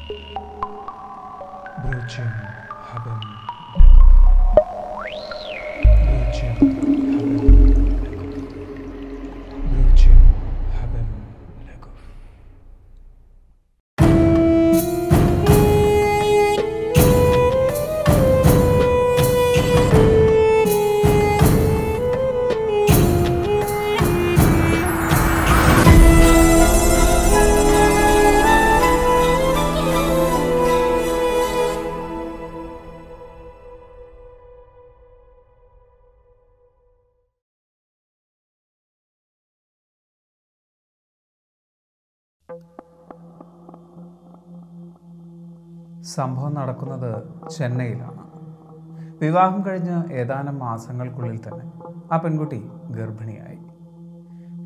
Brötchen haben Brötchen haben lecker. സംഭവം നടക്കുന്നത് ചെന്നൈയിലാണ്. വിവാഹം കഴിഞ്ഞ് ഏതാനും മാസങ്ങൾക്കുള്ളിൽ തന്നെ ആ പെൺകുട്ടി ഗർഭിണിയായി.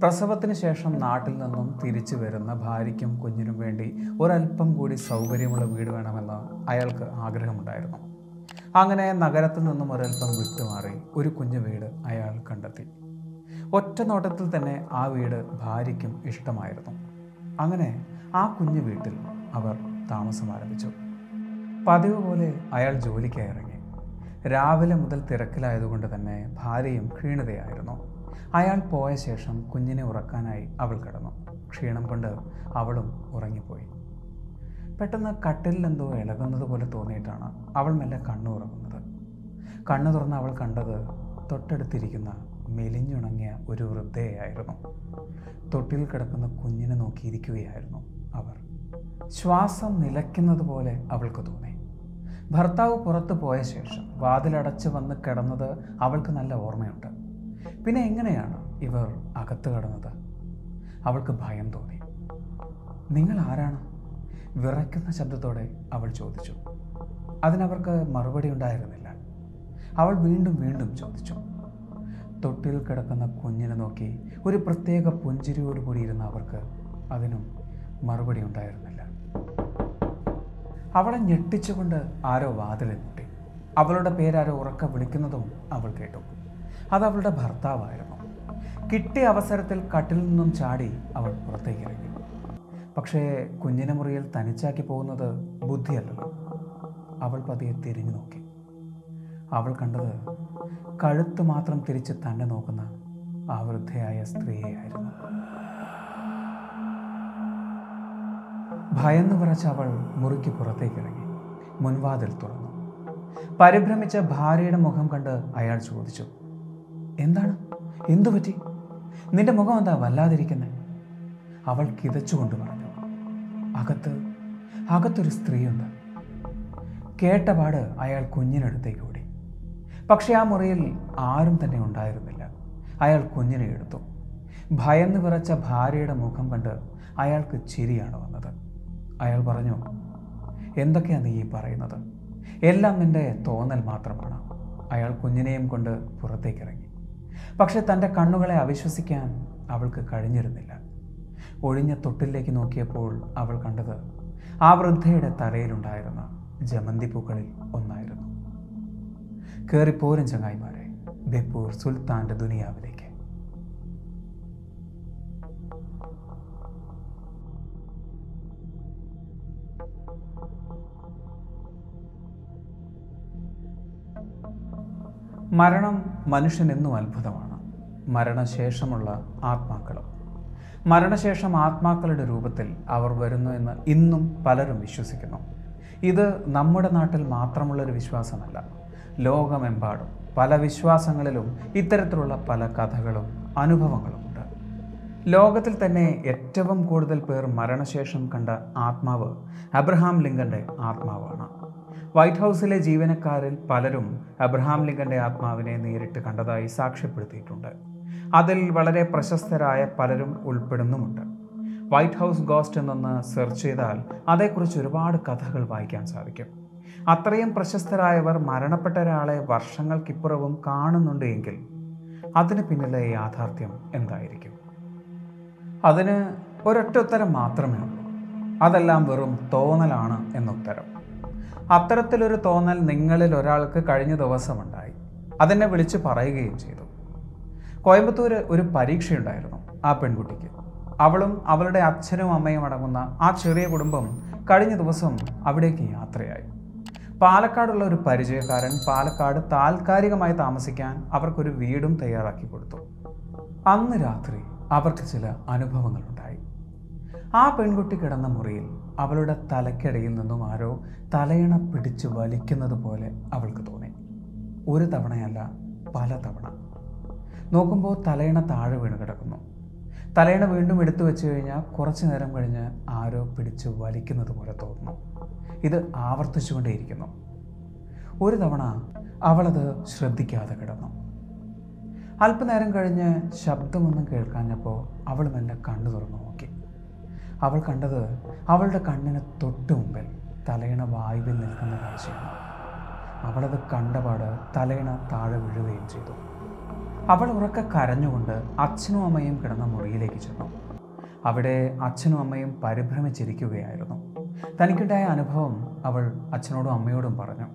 പ്രസവത്തിന് ശേഷം നാട്ടിൽ നിന്നും തിരിച്ചു വരുന്ന ഭാര്യയ്ക്കും കുഞ്ഞിനും വേണ്ടി ഒരല്പം കൂടി സൗകര്യമുള്ള വീട് വേണമെന്ന് അയാൾക്ക് ആഗ്രഹമുണ്ടായിരുന്നു. അങ്ങനെ നഗരത്തിൽ നിന്നും ഒരല്പം വിട്ടുമാറി ഒരു കുഞ്ഞു വീട് അയാൾ കണ്ടെത്തി. ഒറ്റ നോട്ടത്തിൽ തന്നെ ആ വീട് ഭാര്യയ്ക്കും ഇഷ്ടമായിരുന്നു. അങ്ങനെ ആ കുഞ്ഞു വീട്ടിൽ അവർ താമസം ആരംഭിച്ചു. പതിവ് പോലെ അയാൾ ജോലിക്കായി ഇറങ്ങി. രാവിലെ മുതൽ തിരക്കിലായതുകൊണ്ട് തന്നെ ഭാര്യയും ക്ഷീണിതയായിരുന്നു. അയാൾ പോയ ശേഷം കുഞ്ഞിനെ ഉറക്കാനായി അവൾ കിടന്നു. ക്ഷീണം കൊണ്ട് അവളും ഉറങ്ങിപ്പോയി. പെട്ടെന്ന് കട്ടിലിൽ എന്തോ ഇളകുന്നത് പോലെ തോന്നിയിട്ടാണ് അവൾ മെല്ലെ കണ്ണു തുറക്കുന്നത്. കണ്ണു തുറന്ന് അവൾ കണ്ടത് തൊട്ടടുത്തിരിക്കുന്ന മെലിഞ്ഞുണങ്ങിയ ഒരു വൃദ്ധയായിരുന്നു. തൊട്ടിൽ കിടക്കുന്ന കുഞ്ഞിനെ നോക്കിയിരിക്കുകയായിരുന്നു അവർ. ശ്വാസം നിലയ്ക്കുന്നത് പോലെ അവൾക്ക് തോന്നി. ഭർത്താവ് പുറത്തു പോയ ശേഷം വാതിലടച്ച് വന്ന് കിടന്നത് അവൾക്ക് നല്ല ഓർമ്മയുണ്ട്. പിന്നെ എങ്ങനെയാണ് ഇവർ അകത്ത് കടന്നത്? അവൾക്ക് ഭയം തോന്നി. നിങ്ങൾ ആരാണ്? വിറയ്ക്കുന്ന ശബ്ദത്തോടെ അവൾ ചോദിച്ചു. അതിനവർക്ക് മറുപടി ഉണ്ടായിരുന്നില്ല. അവൾ വീണ്ടും വീണ്ടും ചോദിച്ചു. തൊട്ടിൽ കിടക്കുന്ന കുഞ്ഞിനെ നോക്കി ഒരു പ്രത്യേക പുഞ്ചിരിയോടുകൂടി ഇരുന്ന അവർക്ക് അതിനും മറുപടി ഉണ്ടായിരുന്നില്ല. അവളെ ഞെട്ടിച്ചുകൊണ്ട് ആരോ വാതിലിൽ മുട്ടി. അവളുടെ പേരാരോ ഉറക്കെ വിളിക്കുന്നതും അവൾ കേട്ടു. അതവളുടെ ഭർത്താവായിരുന്നു. കിട്ടിയ അവസരത്തിൽ കട്ടിൽ നിന്നും ചാടി അവൾ പുറത്തേക്ക് ഇറങ്ങി. പക്ഷേ കുഞ്ഞിനെ മുറിയിൽ തനിച്ചാക്കി പോകുന്നത് ബുദ്ധിയല്ലല്ലോ. അവൾ പതിയെ തിരിഞ്ഞു നോക്കി. അവൾ കണ്ടത് കഴുത്ത് മാത്രം തിരിച്ച് തന്നെ നോക്കുന്ന ആ വൃദ്ധയായ സ്ത്രീയെയായിരുന്നു. ഭയന്നു വിറച്ച അവൾ മുറിക്ക് പുറത്തേക്ക് ഇറങ്ങി. മുൻവാതിൽ തുറന്നു. പരിഭ്രമിച്ച ഭാര്യയുടെ മുഖം കണ്ട് അയാൾ ചോദിച്ചു, എന്താണ്? എന്തു പറ്റി? നിന്റെ മുഖം എന്താ വല്ലാതിരിക്കുന്നേ? അവൾ കിതച്ചുകൊണ്ട് പറഞ്ഞു, അകത്തൊരു സ്ത്രീയുണ്ട്. കേട്ടപാട് അയാൾ കുഞ്ഞിനടുത്തേക്ക് ഓടി. പക്ഷെ ആ മുറിയിൽ ആരും തന്നെ ഉണ്ടായിരുന്നില്ല. അയാൾ കുഞ്ഞിനെ എടുത്തു. ഭയന്ന് വിറച്ച ഭാര്യയുടെ മുഖം കണ്ട് അയാൾക്ക് ചിരിയാണ് വന്നത്. അയാൾ പറഞ്ഞു, എന്തൊക്കെയാണ് നീ പറയുന്നത്? എല്ലാം നിന്റെ തോന്നൽ മാത്രമാണ്. അയാൾ കുഞ്ഞിനെയും കൊണ്ട് പുറത്തേക്കിറങ്ങി. പക്ഷെ തൻ്റെ കണ്ണുകളെ അവിശ്വസിക്കാൻ അവൾക്ക് കഴിഞ്ഞിരുന്നില്ല. ഒഴിഞ്ഞ തൊട്ടിലേക്ക് നോക്കിയപ്പോൾ അവൾ കണ്ടത് ആ വൃദ്ധയുടെ തലയിലുണ്ടായിരുന്ന ജമന്തി പൂക്കളിൽ ഒന്നായിരുന്നു. കേറിപ്പോരും ചങ്ങായിമാരെ, ബേപ്പൂർ സുൽത്താൻ്റെ ദുനിയാവിലേക്ക്. മരണം മനുഷ്യനെന്നും അത്ഭുതമാണ്. മരണശേഷമുള്ള ആത്മാക്കളും. മരണശേഷം ആത്മാക്കളുടെ രൂപത്തിൽ അവർ വരുന്നു എന്ന് ഇന്നും പലരും വിശ്വസിക്കുന്നു. ഇത് നമ്മുടെ നാട്ടിൽ മാത്രമുള്ളൊരു വിശ്വാസമല്ല. ലോകമെമ്പാടും പല വിശ്വാസങ്ങളിലും ഇത്തരത്തിലുള്ള പല കഥകളും അനുഭവങ്ങളുമുണ്ട്. ലോകത്തിൽ തന്നെ ഏറ്റവും കൂടുതൽ പേർ മരണശേഷം കണ്ട ആത്മാവ് അബ്രഹാം ലിങ്കൻ്റെ ആത്മാവാണ്. വൈറ്റ് ഹൗസിലെ ജീവനക്കാരിൽ പലരും അബ്രഹാം ലിങ്കൻ്റെ ആത്മാവിനെ നേരിട്ട് കണ്ടതായി സാക്ഷ്യപ്പെടുത്തിയിട്ടുണ്ട്. അതിൽ വളരെ പ്രശസ്തരായ പലരും ഉൾപ്പെടുന്നുമുണ്ട്. വൈറ്റ് ഹൗസ് ഗോസ്റ്റ് എന്നൊന്ന് സെർച്ച് ചെയ്താൽ അതേക്കുറിച്ച് ഒരുപാട് കഥകൾ വായിക്കാൻ സാധിക്കും. അത്രയും പ്രശസ്തരായവർ മരണപ്പെട്ട ഒരാളെ വർഷങ്ങൾക്കിപ്പുറവും കാണുന്നുണ്ട് എങ്കിൽ അതിന് പിന്നിലെ യാഥാർത്ഥ്യം എന്തായിരിക്കും? അതിന് ഒരൊറ്റ ഉത്തരം മാത്രമേ ഉള്ളൂ. അതെല്ലാം വെറും തോന്നലാണ് എന്നുത്തരം. അത്തരത്തിലൊരു തോന്നൽ നിങ്ങളിൽ ഒരാൾക്ക് കഴിഞ്ഞ ദിവസമുണ്ടായി. അതെന്നെ വിളിച്ച് പറയുകയും ചെയ്തു. കോയമ്പത്തൂർ ഒരു പരീക്ഷയുണ്ടായിരുന്നു ആ പെൺകുട്ടിക്ക്. അവളും അവളുടെ അച്ഛനും അമ്മയും അടങ്ങുന്ന ആ ചെറിയ കുടുംബം കഴിഞ്ഞ ദിവസം അവിടേക്ക് യാത്രയായി. പാലക്കാടുള്ള ഒരു പരിചയക്കാരൻ പാലക്കാട് താൽക്കാലികമായി താമസിക്കാൻ അവർക്കൊരു വീടും തയ്യാറാക്കി കൊടുത്തു. അന്ന് രാത്രി അവർക്ക് ചില അനുഭവങ്ങളുണ്ടായി. ആ പെൺകുട്ടി കിടന്ന മുറിയിൽ അവളുടെ തലയ്ക്കിടയിൽ നിന്നും ആരോ തലയിണ പിടിച്ച് വലിക്കുന്നത് പോലെ അവൾക്ക് തോന്നി. ഒരു തവണയല്ല, പല തവണ. നോക്കുമ്പോൾ തലയിണ താഴെ വീണ് കിടക്കുന്നു. തലയിണ വീണ്ടും എടുത്തു വെച്ച് കഴിഞ്ഞാൽ കുറച്ചു നേരം കഴിഞ്ഞ് ആരോ പിടിച്ച് വലിക്കുന്നത് പോലെ തോന്നുന്നു. ഇത് ആവർത്തിച്ചുകൊണ്ടേയിരിക്കുന്നു. ഒരു തവണ അവളത് ശ്രദ്ധിക്കാതെ കിടന്നു. അല്പനേരം കഴിഞ്ഞ് ശബ്ദമൊന്നും കേൾക്കാഞ്ഞപ്പോൾ അവൾ മെല്ലെ കണ്ണു തുറന്നു നോക്കി. അവൾ കണ്ടത് അവളുടെ കണ്ണിന് തൊട്ടു മുമ്പിൽ തലയിണ വായുവിൽ നിൽക്കുന്ന കാഴ്ചയാണ്. അവളത് കണ്ടപാട് തലയിണ താഴെ വീഴുകയും ചെയ്തു. അവൾ ഉറക്കെ കരഞ്ഞുകൊണ്ട് അച്ഛനും അമ്മയും കിടന്ന മുറിയിലേക്ക് ചെന്നു. അവിടെ അച്ഛനും അമ്മയും പരിഭ്രമിച്ചിരിക്കുകയായിരുന്നു. തനിക്കുണ്ടായ അനുഭവം അവൾ അച്ഛനോടും അമ്മയോടും പറഞ്ഞു.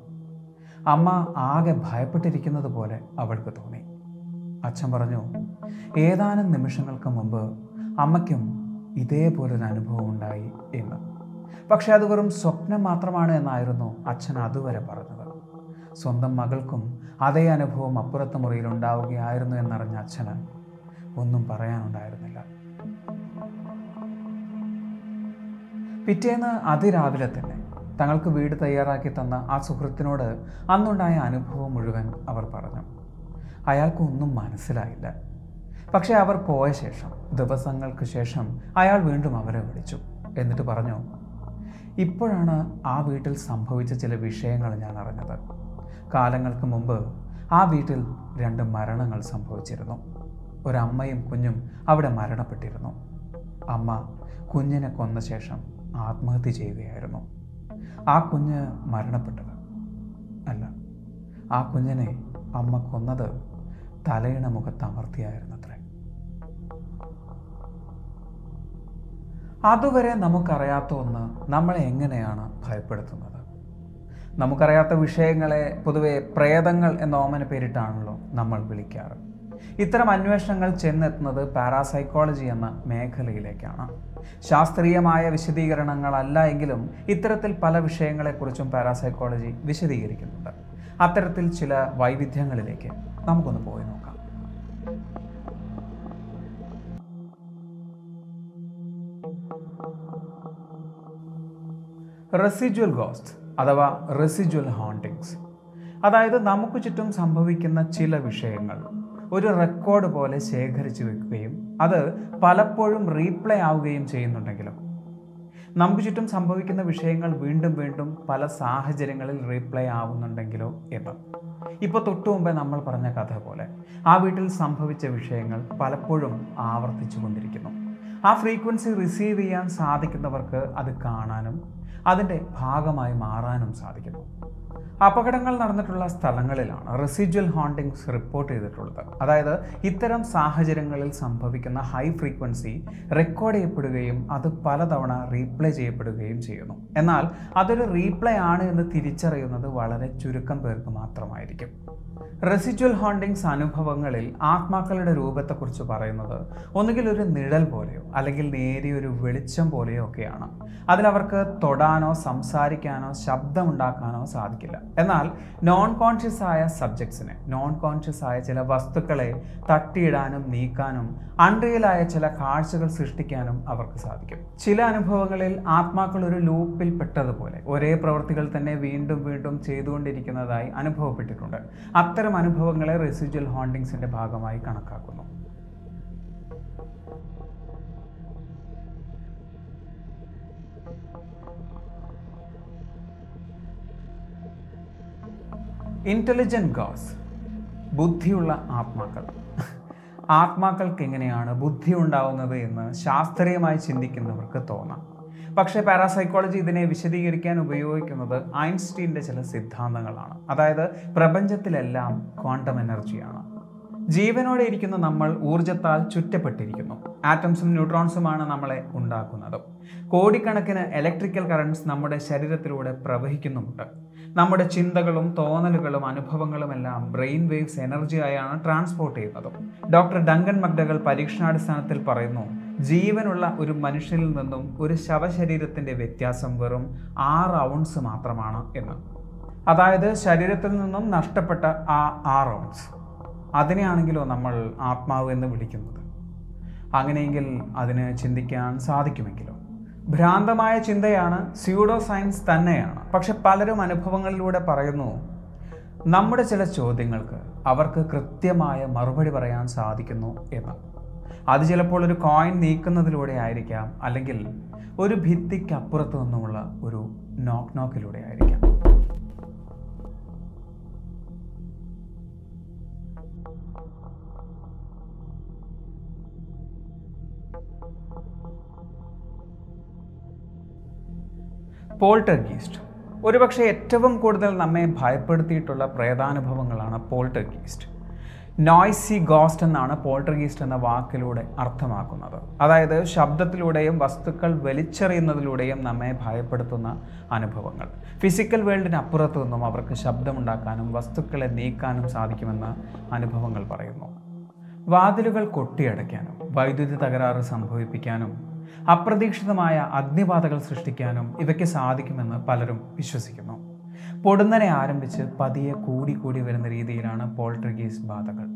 അമ്മ ആകെ ഭയപ്പെട്ടിരിക്കുന്നത് പോലെ അവൾക്ക് തോന്നി. അച്ഛൻ പറഞ്ഞു, ഏതാനും നിമിഷങ്ങൾക്ക് മുമ്പ് അമ്മയ്ക്കും ഇതേപോലൊരു അനുഭവം ഉണ്ടായി എന്ന്. പക്ഷെ അത് വെറും സ്വപ്നം മാത്രമാണ് എന്നായിരുന്നു അച്ഛൻ അതുവരെ പറഞ്ഞത്. സ്വന്തം മകൾക്കും അതേ അനുഭവം അപ്പുറത്തെ മുറിയിൽ ഉണ്ടാവുകയായിരുന്നു എന്നറിഞ്ഞ അച്ഛന് ഒന്നും പറയാനുണ്ടായിരുന്നില്ല. പിറ്റേന്ന് അതിരാവിലെ തന്നെ തങ്ങൾക്ക് വീട് തയ്യാറാക്കി തന്ന ആ സുഹൃത്തിനോട് അന്നുണ്ടായ അനുഭവം മുഴുവൻ അവർ പറഞ്ഞു. അയാൾക്കൊന്നും മനസ്സിലായില്ല. പക്ഷെ അവർ പോയ ശേഷം ദിവസങ്ങൾക്ക് ശേഷം അയാൾ വീണ്ടും അവരെ വിളിച്ചു. എന്നിട്ട് പറഞ്ഞു, ഇപ്പോഴാണ് ആ വീട്ടിൽ സംഭവിച്ച ചില വിഷയങ്ങൾ ഞാൻ അറിഞ്ഞത്. കാലങ്ങൾക്ക് മുമ്പ് ആ വീട്ടിൽ 2 മരണങ്ങൾ സംഭവിച്ചിരുന്നു. ഒരമ്മയും കുഞ്ഞും അവിടെ മരണപ്പെട്ടിരുന്നു. അമ്മ കുഞ്ഞിനെ കൊന്ന ശേഷം ആത്മഹത്യ ചെയ്യുകയായിരുന്നു. ആ കുഞ്ഞ് മരണപ്പെട്ടത് അല്ല, ആ കുഞ്ഞിനെ അമ്മ കൊന്നത് തലയിണ മുഖത്തമർത്തിയായിരുന്നത്രേ. അതുവരെ നമുക്കറിയാത്ത ഒന്ന് നമ്മളെ എങ്ങനെയാണ് ഭയപ്പെടുത്തുന്നത്? നമുക്കറിയാത്ത വിഷയങ്ങളെ പൊതുവെ പ്രേതങ്ങൾ എന്ന ഓമന പേരിട്ടാണല്ലോ നമ്മൾ വിളിക്കാറ്. ഇത്തരം അന്വേഷണങ്ങൾ ചെന്നെത്തുന്നത് പാരാസൈക്കോളജി എന്ന മേഖലയിലേക്കാണ്. ശാസ്ത്രീയമായ വിശദീകരണങ്ങളല്ല എങ്കിലും ഇത്തരത്തിൽ പല വിഷയങ്ങളെക്കുറിച്ചും പാരാസൈക്കോളജി വിശദീകരിക്കുന്നുണ്ട്. അത്തരത്തിൽ ചില വൈവിധ്യങ്ങളിലേക്ക് നമുക്കൊന്ന് പോയി നോക്കാം. റെസിജ്വൽ ഗോസ്റ്റ് അഥവാ റെസിജ്വൽ ഹോണ്ടിങ്സ്, അതായത് നമുക്ക് ചുറ്റും സംഭവിക്കുന്ന ചില വിഷയങ്ങൾ ഒരു റെക്കോർഡ് പോലെ ശേഖരിച്ചു വെക്കുകയും അത് പലപ്പോഴും റീപ്ലേ ആവുകയും ചെയ്യുന്നുണ്ടെങ്കിലും നമുക്ക് ചുറ്റും സംഭവിക്കുന്ന വിഷയങ്ങൾ വീണ്ടും വീണ്ടും പല സാഹചര്യങ്ങളിൽ റീപ്ലേ ആവുന്നുണ്ടെങ്കിലോ എന്ന്. ഇപ്പോൾ തൊട്ടു മുമ്പേ നമ്മൾ പറഞ്ഞ കഥ പോലെ ആ വീട്ടിൽ സംഭവിച്ച വിഷയങ്ങൾ പലപ്പോഴും ആവർത്തിച്ചു കൊണ്ടിരിക്കുന്നു. ആ ഫ്രീക്വൻസി റിസീവ് ചെയ്യാൻ സാധിക്കുന്നവർക്ക് അത് കാണാനും അതിൻ്റെ ഭാഗമായി മാറാനും സാധിക്കുന്നു. അപകടങ്ങൾ നടന്നിട്ടുള്ള സ്ഥലങ്ങളിലാണ് റെസിജ്വൽ ഹോണ്ടിങ്സ് റിപ്പോർട്ട് ചെയ്തിട്ടുള്ളത്. അതായത് ഇത്തരം സാഹചര്യങ്ങളിൽ സംഭവിക്കുന്ന ഹൈ ഫ്രീക്വൻസി റെക്കോർഡ് ചെയ്യപ്പെടുകയും അത് പലതവണ റീപ്ലേ ചെയ്യപ്പെടുകയും ചെയ്യുന്നു. എന്നാൽ അതൊരു റീപ്ലേ ആണ് എന്ന് തിരിച്ചറിയുന്നത് വളരെ ചുരുക്കം പേർക്ക് മാത്രമായിരിക്കും. റെസിജ്വൽ ഹോണ്ടിങ്സ് അനുഭവങ്ങളിൽ ആത്മാക്കളുടെ രൂപത്തെക്കുറിച്ച് പറയുന്നത് ഒന്നുകിൽ ഒരു നിഴൽ പോലെയോ അല്ലെങ്കിൽ നേരിയൊരു വെളിച്ചം പോലെയോ ഒക്കെയാണ്. അതിലവർക്ക് തൊടാനോ സംസാരിക്കാനോ ശബ്ദമുണ്ടാക്കാനോ സാധിക്കില്ല. എന്നാൽ നോൺ കോൺഷ്യസ് ആയ സബ്ജക്ട്സിനെ, നോൺ കോൺഷ്യസ് ആയ ചില വസ്തുക്കളെ തട്ടിയിടാനും നീക്കാനും അൺറിയലായ ചില കാഴ്ചകൾ സൃഷ്ടിക്കാനും അവർക്ക് സാധിക്കും. ചില അനുഭവങ്ങളിൽ ആത്മാക്കൾ ഒരു ലൂപ്പിൽ പെട്ടതുപോലെ ഒരേ പ്രവൃത്തികൾ തന്നെ വീണ്ടും വീണ്ടും ചെയ്തുകൊണ്ടിരിക്കുന്നതായി അനുഭവപ്പെട്ടിട്ടുണ്ട്. അത്തരം അനുഭവങ്ങളെ റെസിജ്വൽ ഹോണ്ടിങ്സിന്റെ ഭാഗമായി കണക്കാക്കുന്നു. ഇന്റലിജന്റ് ഗോസ്റ്റ്, ബുദ്ധിയുള്ള ആത്മാക്കൾ. ആത്മാക്കൾക്ക് എങ്ങനെയാണ് ബുദ്ധി ഉണ്ടാവുന്നത് എന്ന് ശാസ്ത്രീയമായി ചിന്തിക്കുന്നവർക്ക് തോന്നാം. പക്ഷേ പാരാസൈക്കോളജി ഇതിനെ വിശദീകരിക്കാൻ ഉപയോഗിക്കുന്നത് ഐൻസ്റ്റീൻ്റെ ചില സിദ്ധാന്തങ്ങളാണ്. അതായത് പ്രപഞ്ചത്തിലെല്ലാം ക്വാണ്ടം എനർജിയാണ്. ജീവനോടെ ഇരിക്കുന്ന നമ്മൾ ഊർജത്താൽ ചുറ്റപ്പെട്ടിരിക്കുന്നു. ആറ്റംസും ന്യൂട്രോൺസുമാണ് നമ്മളെ ഉണ്ടാക്കുന്നത്. കോടിക്കണക്കിന് ഇലക്ട്രിക്കൽ കറണ്ട്സ് നമ്മുടെ ശരീരത്തിലൂടെ പ്രവഹിക്കുന്നുമുണ്ട്. നമ്മുടെ ചിന്തകളും തോന്നലുകളും അനുഭവങ്ങളും എല്ലാം ബ്രെയിൻ വേവ്സ് എനർജിയായാണ് ട്രാൻസ്പോർട്ട് ചെയ്യുന്നത്. ഡോക്ടർ ഡങ്കൻ മക്ഡഗൽ പരീക്ഷണാടിസ്ഥാനത്തിൽ പറയുന്നു, ജീവനുള്ള ഒരു മനുഷ്യനിൽ നിന്നും ഒരു ശവശരീരത്തിൻ്റെ വ്യത്യാസം വെറും 6 ഔൺസ് മാത്രമാണ് എന്ന്. അതായത് ശരീരത്തിൽ നിന്നും നഷ്ടപ്പെട്ട ആ 6 ഔൺസ്, അതിനെയാണെങ്കിലോ നമ്മൾ ആത്മാവ് എന്ന് വിളിക്കുന്നത്. അങ്ങനെയെങ്കിൽ അതിന് ചിന്തിക്കാൻ സാധിക്കുമെങ്കിലോ? ഭ്രാന്തമായ ചിന്തയാണ്, സ്യൂഡോ സയൻസ് തന്നെയാണ്. പക്ഷെ പലരും അനുഭവങ്ങളിലൂടെ പറയുന്നു, നമ്മുടെ ചില ചോദ്യങ്ങൾക്ക് അവർക്ക് കൃത്യമായ മറുപടി പറയാൻ സാധിക്കുന്നു എന്ന്. അത് ചിലപ്പോൾ ഒരു കോയിൻ നീക്കുന്നതിലൂടെ ആയിരിക്കാം, അല്ലെങ്കിൽ ഒരു ഭിത്തിക്കപ്പുറത്തു നിന്നുമുള്ള ഒരു നോക്കിലൂടെ ആയിരിക്കാം. പോൾട്ടർഗീസ്റ്റ് ഒരുപക്ഷെ ഏറ്റവും കൂടുതൽ നമ്മെ ഭയപ്പെടുത്തിയിട്ടുള്ള പ്രേതാനുഭവങ്ങളാണ് പോൾട്ടർഗീസ്റ്റ്. നോയ്സി ഗോസ്റ്റ് എന്നാണ് പോൾട്ടർഗീസ്റ്റ് എന്ന വാക്കിലൂടെ അർത്ഥമാക്കുന്നത്. അതായത് ശബ്ദത്തിലൂടെയും വസ്തുക്കൾ വലിച്ചെറിയുന്നതിലൂടെയും നമ്മെ ഭയപ്പെടുത്തുന്ന അനുഭവങ്ങൾ. ഫിസിക്കൽ വേൾഡിനപ്പുറത്തു നിന്നും അവർക്ക് ശബ്ദമുണ്ടാക്കാനും വസ്തുക്കളെ നീക്കാനും സാധിക്കുമെന്ന് അനുഭവങ്ങൾ പറയുന്നു. വാതിലുകൾ കൊട്ടിയടയ്ക്കാനും വൈദ്യുതി തകരാറ് സംഭവിപ്പിക്കാനും അപ്രതീക്ഷിതമായ അഗ്നിബാധകൾ സൃഷ്ടിക്കാനും ഇവയ്ക്ക് സാധിക്കുമെന്ന് പലരും വിശ്വസിക്കുന്നു. പൊടുന്നനെ ആരംഭിച്ച് പതിയെ കൂടി വരുന്ന രീതിയിലാണ് പോൾട്ടർഗീസ്റ്റ് ബാധകൾ.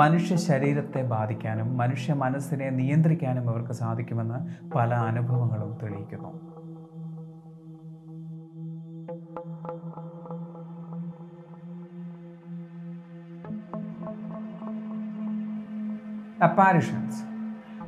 മനുഷ്യ ശരീരത്തെ ബാധിക്കാനും മനുഷ്യ മനസ്സിനെ നിയന്ത്രിക്കാനും അവർക്ക് സാധിക്കുമെന്ന് പല അനുഭവങ്ങളും തെളിയിക്കുന്നു. അപ്പാരിഷൻസ്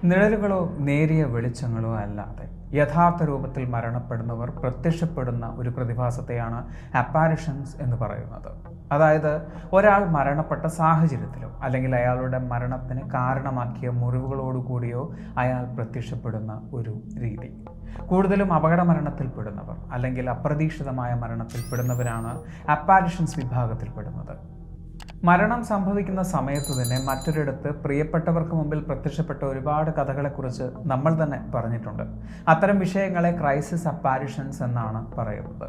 നിഴലുകളോ നേരിയ വെളിച്ചങ്ങളോ അല്ലാതെ യഥാർത്ഥ രൂപത്തിൽ മരണപ്പെടുന്നവർ പ്രത്യക്ഷപ്പെടുന്ന ഒരു പ്രതിഭാസത്തെയാണ് അപ്പാരിഷൻസ് എന്ന് പറയുന്നത്. അതായത് ഒരാൾ മരണപ്പെട്ട സാഹചര്യത്തിലോ അല്ലെങ്കിൽ അയാളുടെ മരണത്തിന് കാരണമാക്കിയ മുറിവുകളോടുകൂടിയോ അയാൾ പ്രത്യക്ഷപ്പെടുന്ന ഒരു രീതി. കൂടുതലും അപകട മരണത്തിൽപ്പെടുന്നവർ അല്ലെങ്കിൽ അപ്രതീക്ഷിതമായ മരണത്തിൽപ്പെടുന്നവരാണ് അപ്പാരിഷൻസ് വിഭാഗത്തിൽപ്പെടുന്നത്. മരണം സംഭവിക്കുന്ന സമയത്ത് തന്നെ മറ്റൊരിടത്ത് പ്രിയപ്പെട്ടവർക്ക് മുമ്പിൽ പ്രത്യക്ഷപ്പെട്ട ഒരുപാട് കഥകളെക്കുറിച്ച് നമ്മൾ തന്നെ പറഞ്ഞിട്ടുണ്ട്. അത്തരം വിഷയങ്ങളെ ക്രൈസിസ് അപ്പാരിഷൻസ് എന്നാണ് പറയുന്നത്.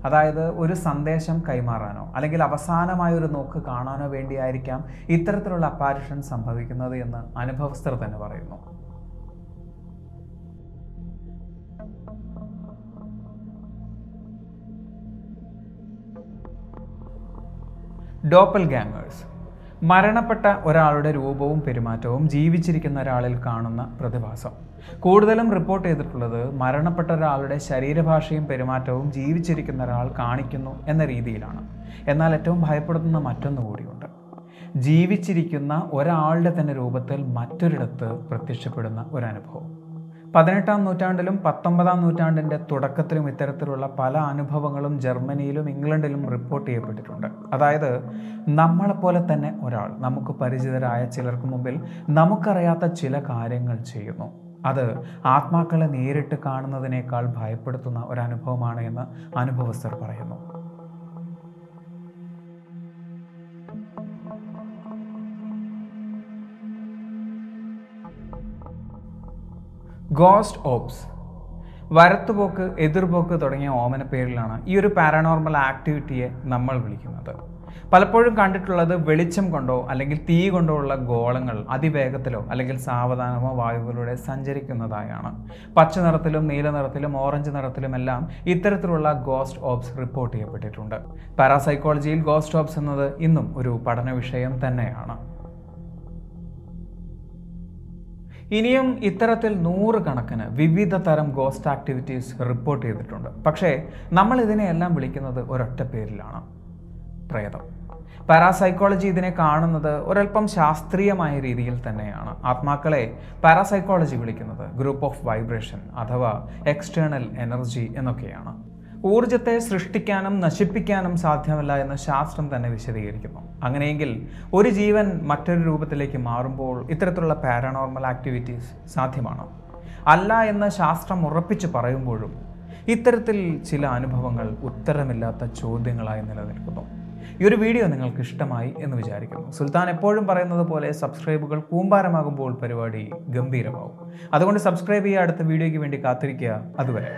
അതായത് ഒരു സന്ദേശം കൈമാറാനോ അല്ലെങ്കിൽ അവസാനമായൊരു നോക്ക് കാണാനോ വേണ്ടിയായിരിക്കാം ഇത്തരത്തിലുള്ള അപ്പാരിഷൻസ് സംഭവിക്കുന്നത് എന്ന് അനുഭവസ്ഥർ തന്നെ പറയുന്നു. ഡോപ്പൽഗാങ്ങേഴ്സ് മരണപ്പെട്ട ഒരാളുടെ രൂപവും പെരുമാറ്റവും ജീവിച്ചിരിക്കുന്ന ഒരാളിൽ കാണുന്ന പ്രതിഭാസം. കൂടുതലും റിപ്പോർട്ട് ചെയ്തിട്ടുള്ളത് മരണപ്പെട്ട ഒരാളുടെ ശരീരഭാഷയും പെരുമാറ്റവും ജീവിച്ചിരിക്കുന്ന ഒരാൾ കാണിക്കുന്നു എന്ന രീതിയിലാണ്. എന്നാൽ ഏറ്റവും ഭയപ്പെടുത്തുന്ന മറ്റൊന്നു കൂടിയുണ്ട്. ജീവിച്ചിരിക്കുന്ന ഒരാളുടെ തന്നെ രൂപത്തിൽ മറ്റൊരിടത്ത് പ്രത്യക്ഷപ്പെടുന്ന ഒരനുഭവം. 18-ാം നൂറ്റാണ്ടിലും 19-ാം നൂറ്റാണ്ടിൻ്റെ തുടക്കത്തിലും ഇത്തരത്തിലുള്ള പല അനുഭവങ്ങളും ജർമ്മനിയിലും ഇംഗ്ലണ്ടിലും റിപ്പോർട്ട് ചെയ്യപ്പെട്ടിട്ടുണ്ട്. അതായത് നമ്മളെപ്പോലെ തന്നെ ഒരാൾ നമുക്ക് പരിചിതരായ ചിലർക്ക് മുമ്പിൽ നമുക്കറിയാത്ത ചില കാര്യങ്ങൾ ചെയ്യുന്നു. അത് ആത്മാക്കളെ നേരിട്ട് കാണുന്നതിനേക്കാൾ ഭയപ്പെടുത്തുന്ന ഒരനുഭവമാണ് എന്ന് അനുഭവസ്ഥർ പറയുന്നു. ഗോസ്റ്റ് ഓബ്സ്, വരത്തുപോക്ക്, എതിർപോക്ക് തുടങ്ങിയ ഓമന പേരിലാണ് ഈ ഒരു പാരാനോർമൽ ആക്ടിവിറ്റിയെ നമ്മൾ വിളിക്കുന്നത്. പലപ്പോഴും കണ്ടിട്ടുള്ളത് വെളിച്ചം കൊണ്ടോ അല്ലെങ്കിൽ തീ കൊണ്ടോ ഉള്ള ഗോളങ്ങൾ അതിവേഗത്തിലോ അല്ലെങ്കിൽ സാവധാനമോ വായുവിലൂടെ സഞ്ചരിക്കുന്നതായാണ്. പച്ച നിറത്തിലും നീല നിറത്തിലും ഓറഞ്ച് നിറത്തിലുമെല്ലാം ഇത്തരത്തിലുള്ള ഗോസ്റ്റ് ഓബ്സ് റിപ്പോർട്ട് ചെയ്യപ്പെട്ടിട്ടുണ്ട്. പാരാസൈക്കോളജിയിൽ ഗോസ്റ്റ് ഓബ്സ് എന്നത് ഇന്നും ഒരു പഠന വിഷയം തന്നെയാണ്. ഇനിയും ഇത്തരത്തിൽ 100 കണക്കിന് വിവിധ തരം ഗോസ്റ്റ് ആക്ടിവിറ്റീസ് റിപ്പോർട്ട് ചെയ്തിട്ടുണ്ട്. പക്ഷേ നമ്മൾ ഇതിനെയെല്ലാം വിളിക്കുന്നത് ഒരൊറ്റ പേരിലാണ്: പ്രേതം. പാരാസൈക്കോളജി ഇതിനെ കാണുന്നത് ഒരൽപ്പം ശാസ്ത്രീയമായ രീതിയിൽ തന്നെയാണ്. ആത്മാക്കളെ പാരാസൈക്കോളജി വിളിക്കുന്നത് ഗ്രൂപ്പ് ഓഫ് വൈബ്രേഷൻ അഥവാ എക്സ്റ്റേണൽ എനർജി എന്നൊക്കെയാണ്. ഊർജത്തെ സൃഷ്ടിക്കാനും നശിപ്പിക്കാനും സാധ്യമല്ല എന്ന് ശാസ്ത്രം തന്നെ വിശദീകരിക്കുന്നു. അങ്ങനെയെങ്കിൽ ഒരു ജീവൻ മറ്റൊരു രൂപത്തിലേക്ക് മാറുമ്പോൾ ഇത്തരത്തിലുള്ള പാരാനോർമൽ ആക്ടിവിറ്റീസ് സാധ്യമാണോ? അല്ല എന്ന് ശാസ്ത്രം ഉറപ്പിച്ച് പറയുമ്പോഴും ഇത്തരത്തിൽ ചില അനുഭവങ്ങൾ ഉത്തരമില്ലാത്ത ചോദ്യങ്ങളായി നിലനിൽക്കുന്നു. ഈ ഒരു വീഡിയോ നിങ്ങൾക്ക് ഇഷ്ടമായി എന്ന് വിചാരിക്കുന്നു. സുൽത്താൻ എപ്പോഴും പറയുന്നത് പോലെ സബ്സ്ക്രൈബുകൾ കൂമ്പാരമാകുമ്പോൾ പരിപാടി ഗംഭീരമാവും. അതുകൊണ്ട് സബ്സ്ക്രൈബ് ചെയ്യുക. അടുത്ത വീഡിയോയ്ക്ക് വേണ്ടി കാത്തിരിക്കുക. അതുവരെ.